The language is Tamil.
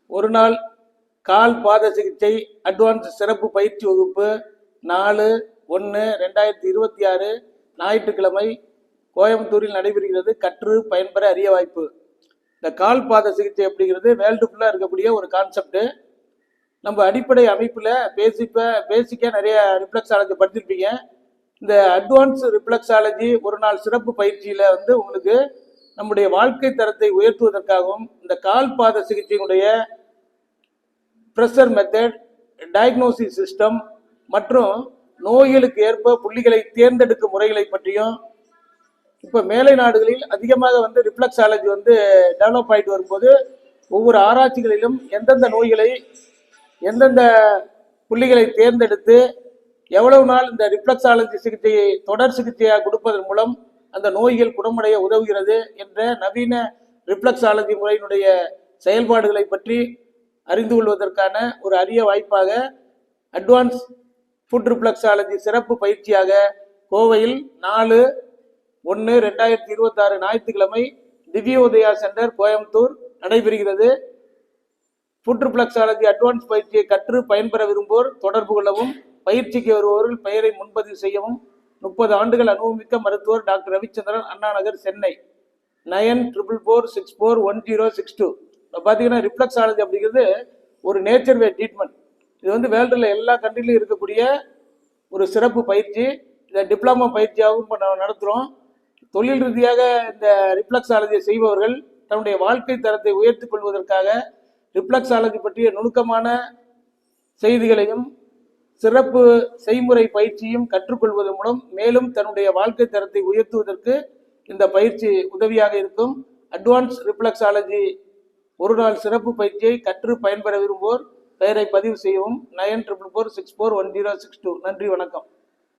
ஒரு நாள் கால் பாத சிகிச்சை அட்வான்ஸ் சிறப்பு பயிற்சி வகுப்பு 4/1/2026 ஞாயிற்றுக்கிழமை கோயம்புத்தூரில் நடைபெறுகிறது. கற்று பயன்பெற அரிய வாய்ப்பு. இந்த கால் பாத சிகிச்சை அப்படிங்கிறது வேர்ல்டு ஃபுல்லாக இருக்கக்கூடிய ஒரு கான்செப்ட். நம்ம அடிப்படை அமைப்பில் பேசிக்காக நிறைய ரிஃப்ளெக்ஸாலஜி படிச்சிருப்பீங்க. இந்த அட்வான்ஸ் ரிஃப்ளெக்ஸாலஜி ஒரு நாள் சிறப்பு பயிற்சியில் உங்களுக்கு நம்முடைய வாழ்க்கை தரத்தை உயர்த்துவதற்காகவும் இந்த கால் பாத சிகிச்சையினுடைய ப்ரெஷர் மெத்தட், டயக்னோசிஸ் சிஸ்டம் மற்றும் நோய்களுக்கு ஏற்ப புள்ளிகளை தேர்ந்தெடுக்கும் முறைகளை பற்றியும் இப்போ மேலை நாடுகளில் அதிகமாக ரிஃப்ளெக்ஸாலஜி டெவலப் ஆகிட்டு வரும்போது ஒவ்வொரு ஆராய்ச்சிகளிலும் எந்தெந்த நோய்களை எந்தெந்த புள்ளிகளை தேர்ந்தெடுத்து எவ்வளவு நாள் இந்த ரிஃப்ளெக்ஸாலஜி சிகிச்சையை தொடர் சிகிச்சையாக கொடுப்பதன் மூலம் அந்த நோய்கள் குணமடைய உதவுகிறது என்ற நவீன ரிஃப்ளெக்ஸாலஜி முறையினுடைய செயல்பாடுகளை பற்றி அறிந்து கொள்வதற்கான ஒரு அரிய வாய்ப்பாக அட்வான்ஸ் ஃபுட் ரிஃப்ளெக்ஸாலஜி சிறப்பு பயிற்சியாக கோவையில் 4/1/2026 ஞாயிற்றுக்கிழமை திவ்யோதயா சென்டர் கோயம்புத்தூர் நடைபெறுகிறது. ஃபுட் ரிஃப்ளெக்ஸாலஜி அட்வான்ஸ் பயிற்சியை கற்று பயன்பெற விரும்புவோர் தொடர்பு கொள்ளவும். பயிற்சிக்கு வருபவர்கள் பெயரை முன்பதிவு செய்யவும். 30 ஆண்டுகள் அனுபவமிக்க மருத்துவர் டாக்டர் ரவிச்சந்திரன், அண்ணா நகர், சென்னை. 9444641062. இப்போ பார்த்தீங்கன்னா ரிஃப்ளெக்ஸாலஜி அப்படிங்கிறது ஒரு நேச்சர் வே ட்ரீட்மெண்ட். இது வேர்ல்டில் எல்லா கண்ட்ரிலையும் இருக்கக்கூடிய ஒரு சிறப்பு பயிற்சி. இதை டிப்ளமா பயிற்சியாகவும் இப்போ நம்ம நடத்துகிறோம். தொழில் ரீதியாக இந்த ரிஃப்ளெக்ஸாலஜியை செய்பவர்கள் தன்னுடைய வாழ்க்கை தரத்தை உயர்த்தி கொள்வதற்காக ரிஃப்ளெக்ஸாலஜி பற்றிய நுணுக்கமான செய்திகளையும் சிறப்பு செய்முறை பயிற்சியும் கற்றுக்கொள்வதன் மூலம் மேலும் தன்னுடைய வாழ்க்கை தரத்தை உயர்த்துவதற்கு இந்த பயிற்சி உதவியாக இருக்கும். அட்வான்ஸ் ரிஃப்ளெக்ஸாலஜி ஒரு நாள் சிறப்பு பயிற்சியை கற்று பயன்பெற விரும்புவோர் பெயரை பதிவு செய்யவும். 9444641062. நன்றி, வணக்கம்.